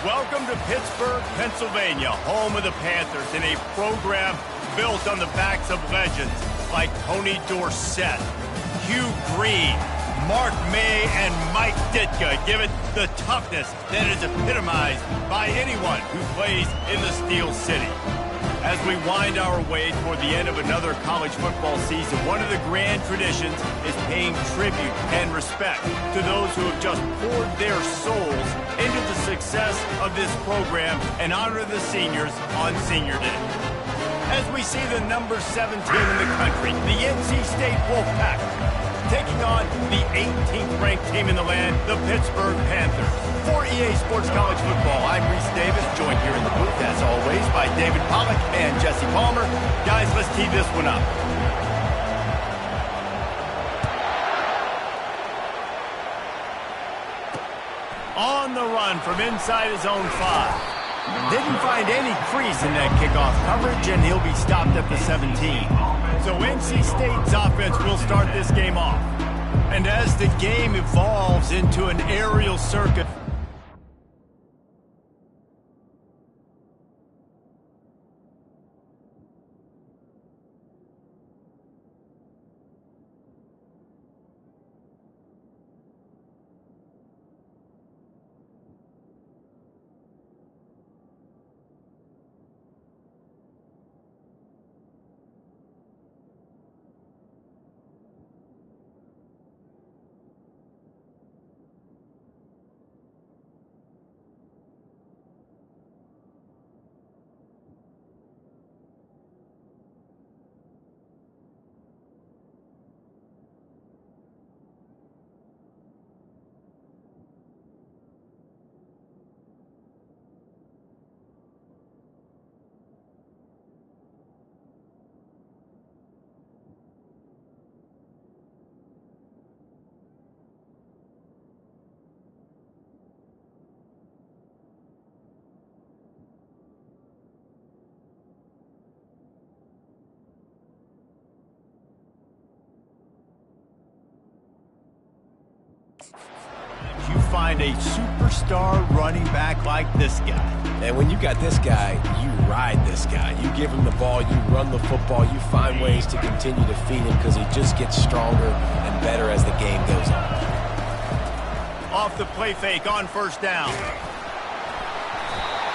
Welcome to Pittsburgh, Pennsylvania, home of the Panthers, in a program built on the backs of legends like Tony Dorsett, Hugh Green, Mark May, and Mike Ditka. Give it the toughness that is epitomized by anyone who plays in the Steel City. As we wind our way toward the end of another college football season, one of the grand traditions is paying tribute and respect to those who have just poured their souls into the success of this program and honor the seniors on Senior Day. As we see the number 7 team in the country, the NC State Wolfpack, taking on the 18th ranked team in the land, the Pittsburgh Panthers. For EA Sports College Football, I'm Reese Davis, joined here in the booth, as always, by David Pollack and Jesse Palmer. Guys, let's tee this one up. On the run from inside his own 5. Didn't find any crease in that kickoff coverage, and he'll be stopped at the 17. So NC State's offense will start this game off. And as the game evolves into an aerial circuit, you find a superstar running back like this guy. And when you got this guy, you ride this guy. You give him the ball, you run the football, you find ways to continue to feed him because he just gets stronger and better as the game goes on. Off the play fake on first down.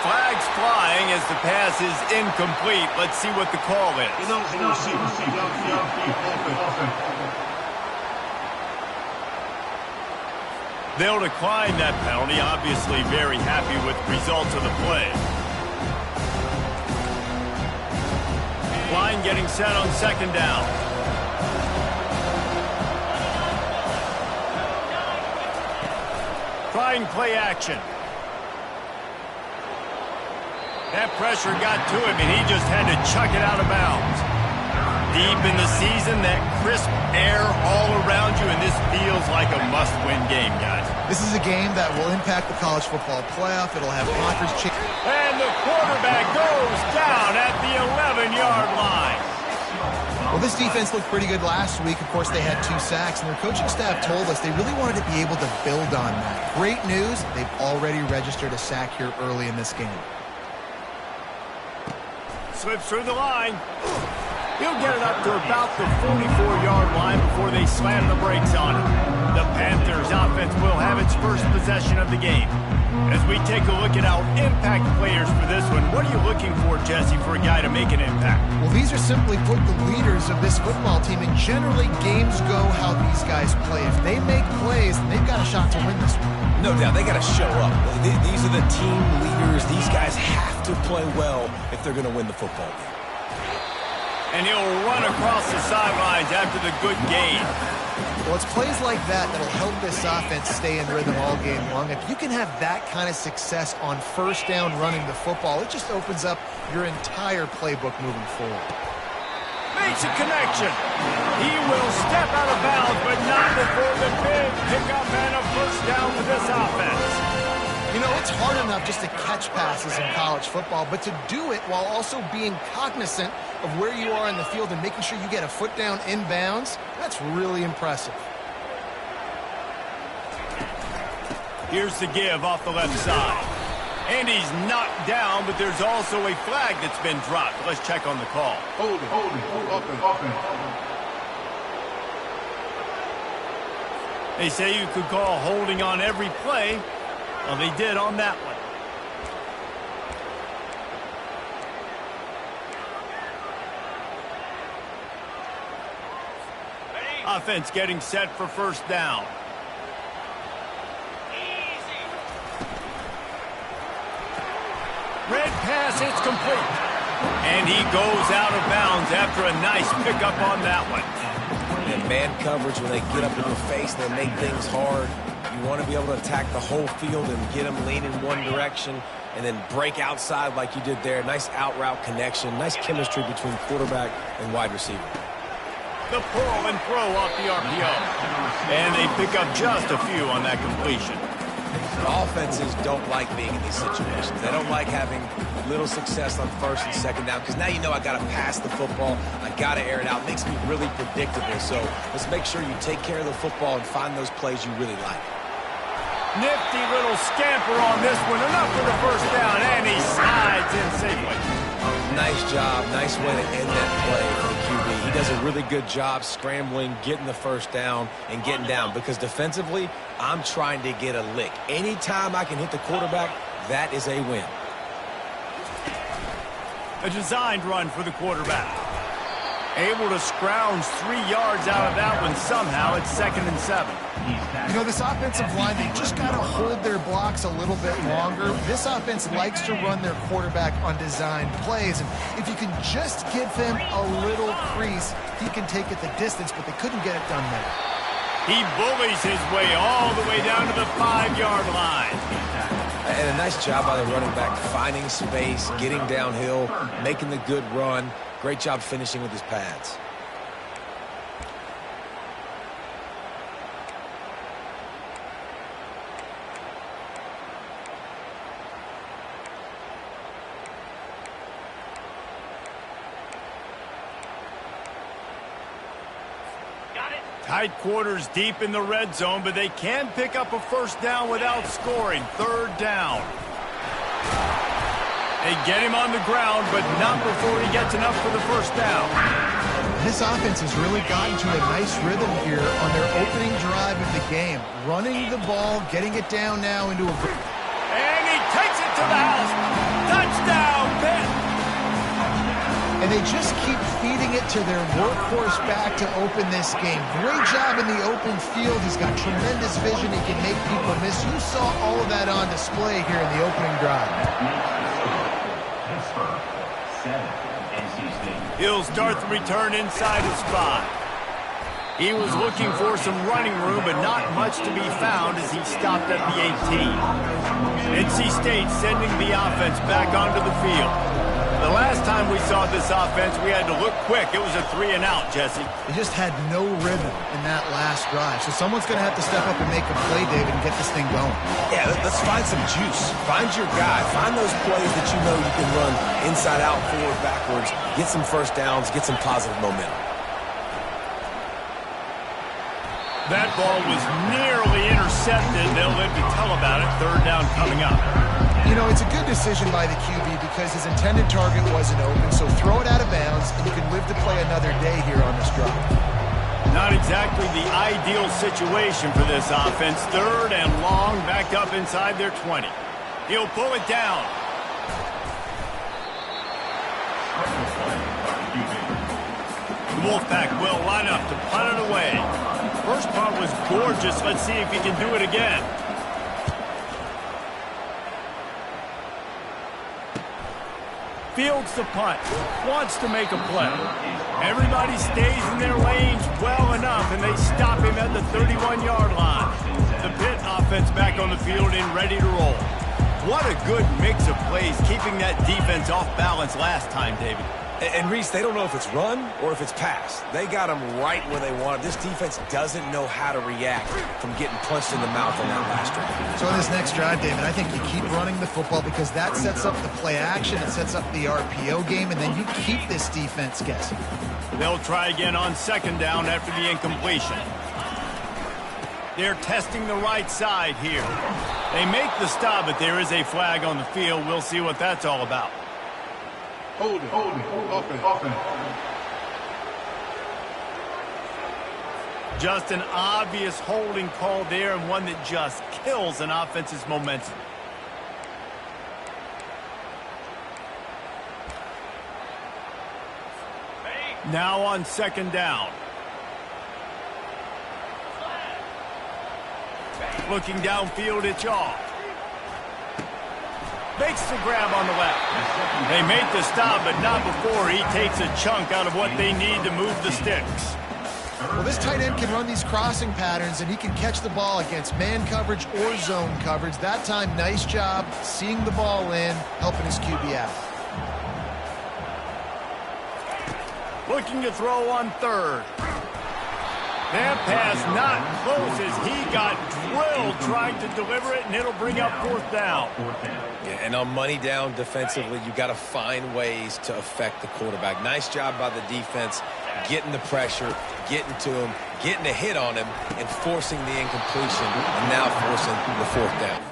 Flags flying as the pass is incomplete. Let's see what the call is. They'll decline that penalty, obviously very happy with the results of the play. Line getting set on second down. Trying play action. That pressure got to him, and he just had to chuck it out of bounds. Deep in the season, that crisp air all around you, and this feels like a must-win game, guys. This is a game that will impact the college football playoff. It'll have blockers. And the quarterback goes down at the 11-yard line. Well, this defense looked pretty good last week. Of course, they had 2 sacks, and their coaching staff told us they really wanted to be able to build on that. Great news, they've already registered a sack here early in this game. Slips through the line. He'll get it up to about the 44-yard line before they slam the brakes on him. The Panthers offense will have its first possession of the game. As we take a look at our impact players for this one, what are you looking for, Jesse, for a guy to make an impact? Well, these are simply put the leaders of this football team, and generally games go how these guys play. If they make plays, they've got a shot to win this one. No doubt, they got to show up. These are the team leaders. These guys have to play well if they're going to win the football game. And he'll run across the sidelines after the good gain. Well, it's plays like that that'll help this offense stay in rhythm all game long. If you can have that kind of success on first down running the football, it just opens up your entire playbook moving forward. Makes a connection. He will step out of bounds, but not before the big pickup and a first down for this offense. You know, it's hard enough just to catch passes in college football, but to do it while also being cognizant of where you are in the field and making sure you get a foot down inbounds, that's really impressive. Here's the give off the left side. And he's knocked down, but there's also a flag that's been dropped. Let's check on the call. Hold it. They say you could call holding on every play. Well, they did on that one. Offense getting set for first down. Red pass, it's complete. And he goes out of bounds after a nice pickup on that one. And man coverage, when they get up in your face, they make things hard. You want to be able to attack the whole field and get them lean in one direction and then break outside like you did there. Nice out-route connection, nice chemistry between quarterback and wide receiver. The pull and throw off the RPO. And they pick up just a few on that completion. Offenses don't like being in these situations. They don't like having little success on first and second down because now you know I got to pass the football. I got to air it out. It makes me really predictable. So let's make sure you take care of the football and find those plays you really like. Nifty little scamper on this one. Enough for the first down, and he slides in safely. Nice job. Nice way to end that play for the QB. He does a really good job scrambling, getting the first down, and getting down because defensively, I'm trying to get a lick. Anytime I can hit the quarterback, that is a win. A designed run for the quarterback. Able to scrounge 3 yards out of that one somehow. It's 2nd and 7. You know, this offensive line, they just got to hold their blocks a little bit longer. This offense likes to run their quarterback on designed plays. And if you can just give him a little crease, he can take it the distance, but they couldn't get it done there. He bullies his way all the way down to the 5-yard line. And a nice job by the running back, finding space, getting downhill, making the good run. Great job finishing with his pads. Tight quarters deep in the red zone, but they can pick up a first down without scoring. 3rd down. They get him on the ground, but not before he gets enough for the first down. This offense has really gotten to a nice rhythm here on their opening drive of the game. Running the ball, getting it down now into a... And he takes it to the house. Touchdown, Pitt. And they just keep feeding it to their workhorse back to open this game. Great job in the open field. He's got tremendous vision. He can make people miss. You saw all of that on display here in the opening drive. He'll start the return inside his 5. He was looking for some running room, but not much to be found as he stopped at the 18. NC State sending the offense back onto the field. The last time we saw this offense, we had to look quick. It was a 3-and-out, Jesse. They just had no rhythm in that last drive. So someone's going to have to step up and make a play, David, and get this thing going. Yeah, let's find some juice. Find your guy. Find those plays that you know you can run inside out, forward, backwards. Get some first downs. Get some positive momentum. That ball was nearly intercepted. They'll live to tell about it. 3rd down coming up. You know, it's a good decision by the QB because his intended target wasn't open, so throw it out of bounds, and you can live to play another day here on this drive. Not exactly the ideal situation for this offense. 3rd and long, backed up inside their 20. He'll pull it down. The Wolfpack will line up to punt it away. First punt was gorgeous. Let's see if he can do it again. Fields the punt, wants to make a play. Everybody stays in their lanes well enough, and they stop him at the 31-yard line. The Pitt offense back on the field and ready to roll. What a good mix of plays, keeping that defense off balance last time, David. And Reese, they don't know if it's run or if it's pass. They got them right where they want it. This defense doesn't know how to react from getting punched in the mouth on that last drive. So on this next drive, David, I think you keep running the football because that sets up the play action, it sets up the RPO game, and then you keep this defense guessing. They'll try again on 2nd down after the incompletion. They're testing the right side here. They make the stop, but there is a flag on the field. We'll see what that's all about. Hold it, offense. Just an obvious holding call there, and one that just kills an offense's momentum. Now on second down. Looking downfield, it's off. Makes the grab on the left. They make the stop, but not before he takes a chunk out of what they need to move the sticks. Well, this tight end can run these crossing patterns, and he can catch the ball against man coverage or zone coverage. That time, nice job seeing the ball in, helping his QB out. Looking to throw on third. That pass not close as he got drilled trying to deliver it, and it'll bring up fourth down. Yeah, and on money down defensively, you got to find ways to affect the quarterback. Nice job by the defense, getting the pressure, getting to him, getting a hit on him, and forcing the incompletion, and now forcing the fourth down.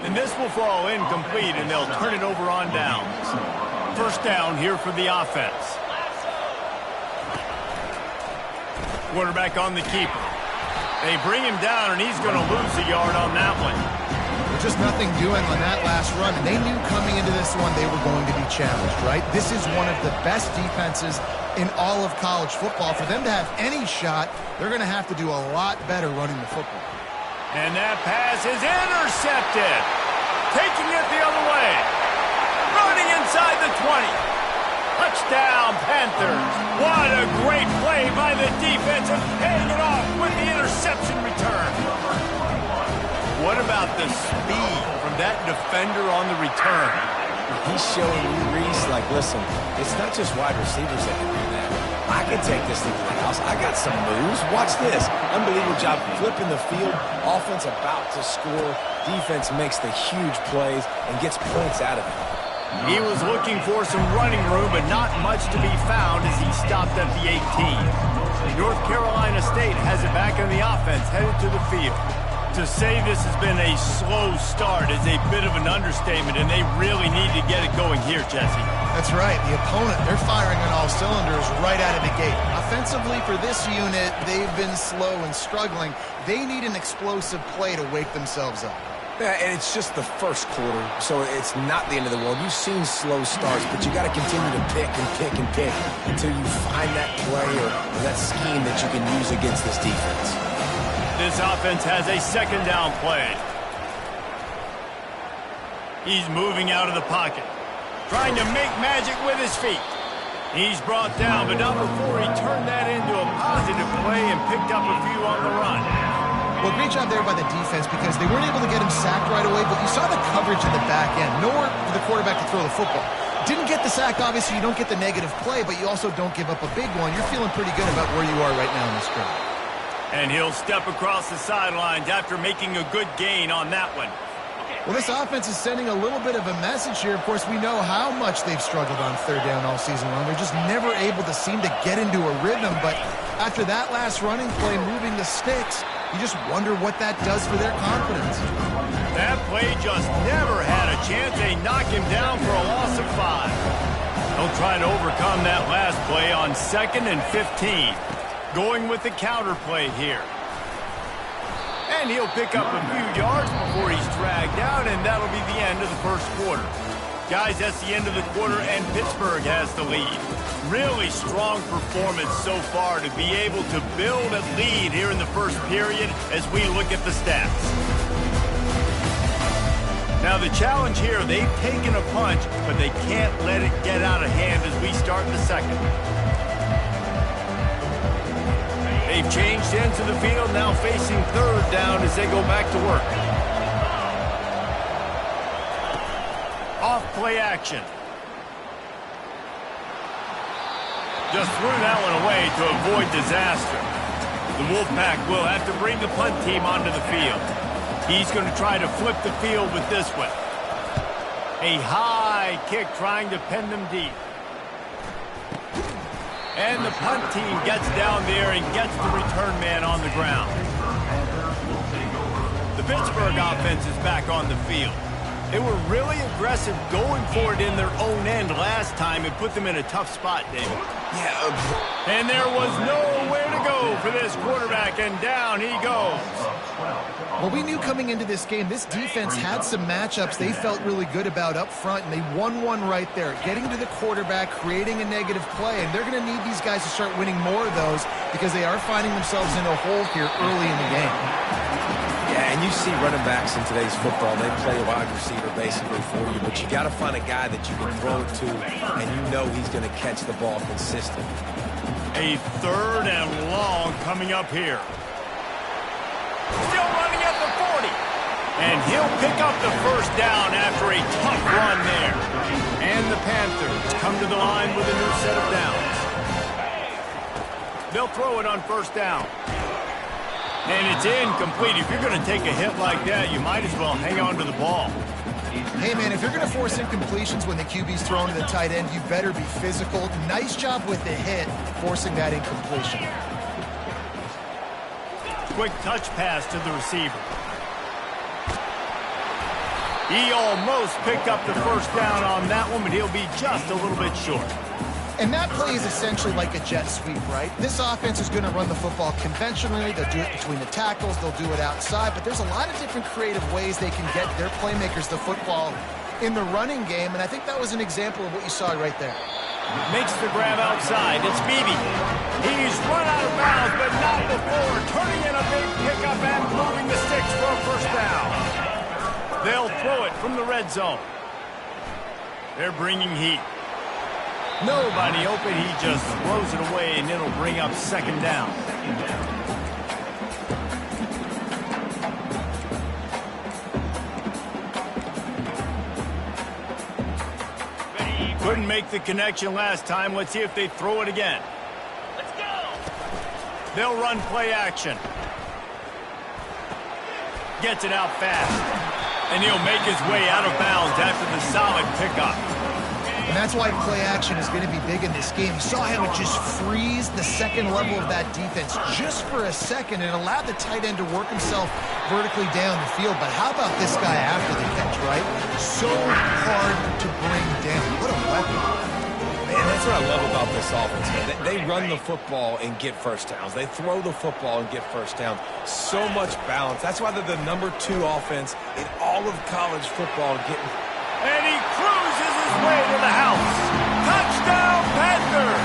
And this will fall incomplete, and they'll turn it over on downs. First down here for the offense. Quarterback on the keeper. They bring him down, and he's going to lose a yard on that one. Just nothing doing on that last run. They knew coming into this one they were going to be challenged, right? This is one of the best defenses in all of college football. For them to have any shot, they're going to have to do a lot better running the football. And that pass is intercepted. Taking it the other way. Running inside the 20. Touchdown, Panthers. What a great play by the defense and paying it off with the interception return. What about the speed from that defender on the return? He's showing you, Reese, like, listen, it's not just wide receivers that can do that. I can take this thing to the house. I got some moves. Watch this. Unbelievable job flipping the field. Offense about to score. Defense makes the huge plays and gets points out of it. He was looking for some running room, but not much to be found as he stopped at the 18. North Carolina State has it back in the offense, headed to the field. To say this has been a slow start is a bit of an understatement, and they really need to get it going here, Jesse. That's right. The opponent, they're firing on all cylinders right out of the gate. Offensively for this unit, they've been slow and struggling. They need an explosive play to wake themselves up. Yeah, and it's just the first quarter, so it's not the end of the world. You've seen slow starts, but you got to continue to pick and pick and pick until you find that play or that scheme that you can use against this defense. This offense has a second down play. He's moving out of the pocket, trying to make magic with his feet. He's brought down, but not before he turned that into a positive play and picked up a few on the run. Well, great job there by the defense because they weren't able to get him sacked right away, but you saw the coverage in the back end. Nowhere for the quarterback to throw the football. Didn't get the sack, obviously. You don't get the negative play, but you also don't give up a big one. You're feeling pretty good about where you are right now in this drive. And he'll step across the sidelines after making a good gain on that one. Well, this offense is sending a little bit of a message here. Of course, we know how much they've struggled on third down all season long. They're just never able to seem to get into a rhythm. But after that last running play, moving the sticks, you just wonder what that does for their confidence. That play just never had a chance. They knock him down for a loss of 5. They'll try to overcome that last play on 2nd and 15. Going with the counter play here. And he'll pick up a few yards before he's dragged down, and that'll be the end of the first quarter. Guys, that's the end of the quarter, and Pittsburgh has the lead. Really strong performance so far to be able to build a lead here in the first period as we look at the stats. Now the challenge here, they've taken a punch, but they can't let it get out of hand as we start the second. They've changed ends of the field, now facing third down as they go back to work. Off play action. Just threw that one away to avoid disaster. The Wolfpack will have to bring the punt team onto the field. He's going to try to flip the field with this one. A high kick trying to pin them deep. And the punt team gets down there and gets the return man on the ground. The Pittsburgh offense is back on the field. They were really aggressive going for it in their own end last time. It put them in a tough spot, David. Yeah. And there was nowhere to go for this quarterback, and down he goes. Well, we knew coming into this game, this defense had some matchups they felt really good about up front, and they won one right there. Getting to the quarterback, creating a negative play, and they're going to need these guys to start winning more of those because they are finding themselves in a hole here early in the game. Yeah, and you see running backs in today's football, they play a wide receiver basically for you, but you got to find a guy that you can throw it to, and you know he's going to catch the ball consistently. A 3rd and long coming up here. Still running at the 40. And he'll pick up the first down after a tough run there. And the Panthers come to the line with a new set of downs. They'll throw it on first down. And it's incomplete. If you're going to take a hit like that, you might as well hang on to the ball. Hey, man, if you're going to force incompletions when the QB's thrown to the tight end, you better be physical. Nice job with the hit, forcing that incompletion. Quick touch pass to the receiver. He almost picked up the first down on that one, but he'll be just a little bit short. And that play is essentially like a jet sweep, right? This offense is going to run the football conventionally. They'll do it between the tackles. They'll do it outside. But there's a lot of different creative ways they can get their playmakers the football in the running game. And I think that was an example of what you saw right there. Makes the grab outside. It's Beebe. He's run out of bounds, but not before. Turning in a big pickup and moving the sticks for a first down. They'll throw it from the red zone. They're bringing heat. Nobody open. He just throws it away, and it'll bring up second down. Couldn't make the connection last time. Let's see if they throw it again. Let's go. They'll run play action. Gets it out fast. And he'll make his way out of bounds after the solid pickup. And that's why play action is going to be big in this game. You saw how it just frees the second level of that defense just for a second and allowed the tight end to work himself vertically down the field. But how about this guy after the catch, right? So hard to bring down. What a weapon. Man, that's what I love about this offense, man. They run the football and get first downs. They throw the football and get first downs. So much balance. That's why they're the #2 offense in all of college football. And he cruises his way to the house. Touchdown, Panthers!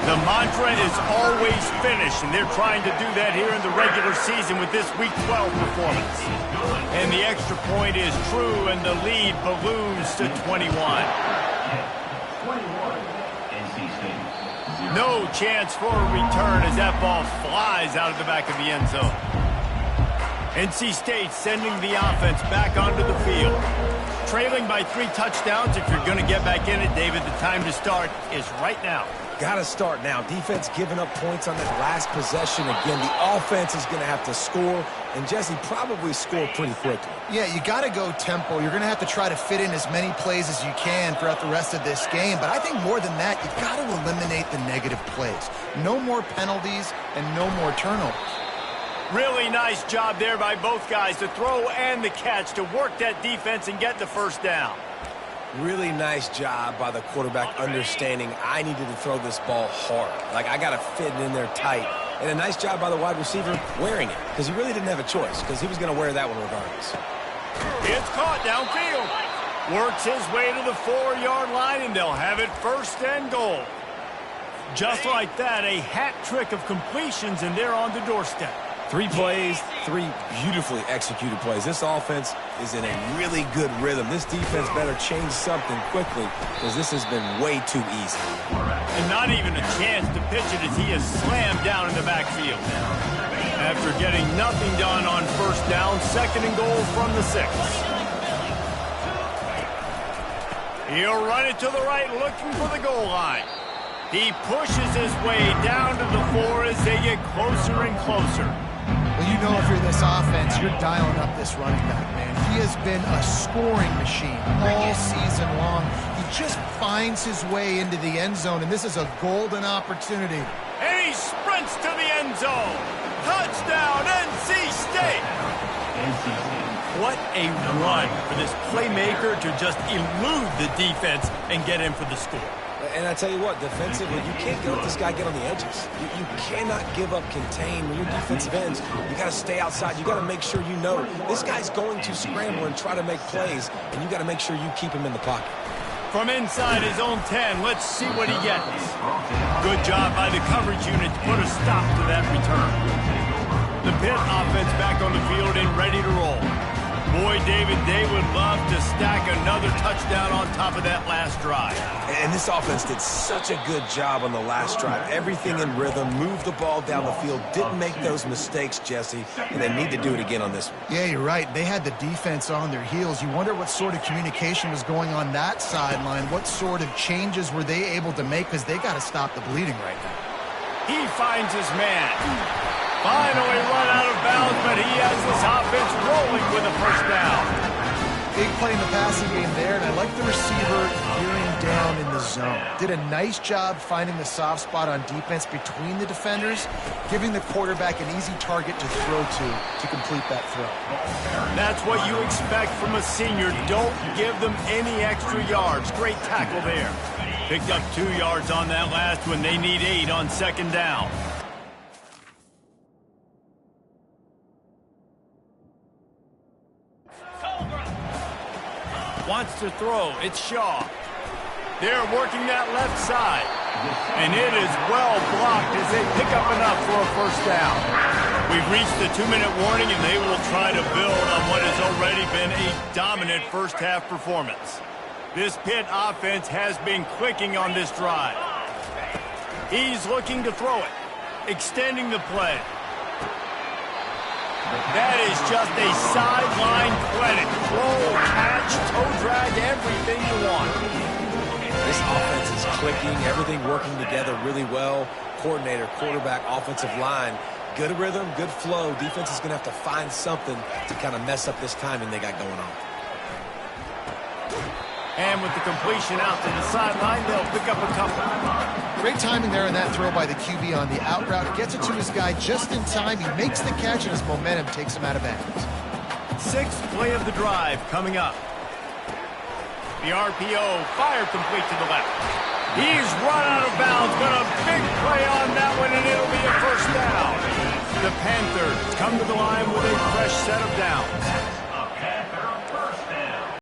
The mantra is always finish, and they're trying to do that here in the regular season with this Week 12 performance. And the extra point is true, and the lead balloons to 21. No chance for a return as that ball flies out of the back of the end zone. NC State sending the offense back onto the field. Trailing by 3 touchdowns. If you're going to get back in it, David, the time to start is right now. Got to start now. Defense giving up points on that last possession. Again, the offense is going to have to score, and Jesse probably score pretty quickly. Yeah, you got to go tempo. You're going to have to try to fit in as many plays as you can throughout the rest of this game. But I think more than that, you got to eliminate the negative plays. No more penalties and no more turnovers. Really nice job there by both guys, the throw and the catch, to work that defense and get the first down. Really nice job by the quarterback understanding I needed to throw this ball hard. Like, I got to fit it in there tight. And a nice job by the wide receiver wearing it, because he really didn't have a choice, because he was going to wear that one regardless. It's caught downfield. Works his way to the 4-yard line, and they'll have it first and goal. Just like that, a hat trick of completions, and they're on the doorstep. 3 plays, 3 beautifully executed plays. This offense is in a really good rhythm. This defense better change something quickly, because this has been way too easy. And not even a chance to pitch it as he is slammed down in the backfield. After getting nothing done on first down, 2nd and goal from the 6. He'll run it to the right, looking for the goal line. He pushes his way down to the 4 as they get closer and closer. Well, you know if you're this offense, you're dialing up this running back, man. He has been a scoring machine all season long. He just finds his way into the end zone, and this is a golden opportunity. And he sprints to the end zone. Touchdown, NC State! What a run for this playmaker to just elude the defense and get in for the score. And I tell you what, defensively, you can't let this guy get on the edges. You cannot give up contain. When you're defensive ends, you got to stay outside. You got to make sure you know this guy's going to scramble and try to make plays, and you got to make sure you keep him in the pocket. From inside his own 10, let's see what he gets. Good job by the coverage unit to put a stop to that return. The Pitt offense back on the field and ready to roll. Boy, David, they would love to stack another touchdown on top of that last drive. And this offense did such a good job on the last drive. Everything in rhythm, moved the ball down the field, didn't make those mistakes, Jesse, and they need to do it again on this one. Yeah, you're right. They had the defense on their heels. You wonder what sort of communication was going on that sideline. What sort of changes were they able to make, because they got to stop the bleeding right now. He finds his man. Finally run out of bounds, but he has this offense rolling with a first down. Big play in the passing game there, and I like the receiver gearing down in the zone. Did a nice job finding the soft spot on defense between the defenders, giving the quarterback an easy target to throw to complete that throw. That's what you expect from a senior. Don't give them any extra yards. Great tackle there. Picked up 2 yards on that last one. They need 8 on second down. Wants to throw. It's Shaw. They're working that left side. And it is well blocked as they pick up enough for a first down. We've reached the 2-minute warning, and they will try to build on what has already been a dominant first-half performance. This Pitt offense has been clicking on this drive. He's looking to throw it, extending the play. That is just a sideline credit. Roll, catch, toe drag, everything you want. This offense is clicking, everything working together really well. Coordinator, quarterback, offensive line. Good rhythm, good flow. Defense is going to have to find something to kind of mess up this timing they got going on. And with the completion out to the sideline, they'll pick up a couple. Great timing there in that throw by the QB on the out route. Gets it to his guy just in time. He makes the catch, and his momentum takes him out of bounds. 6th play of the drive coming up. The RPO fired complete to the left. He's run out of bounds, but a big play on that one, and it'll be a first down. The Panthers come to the line with a fresh set of downs.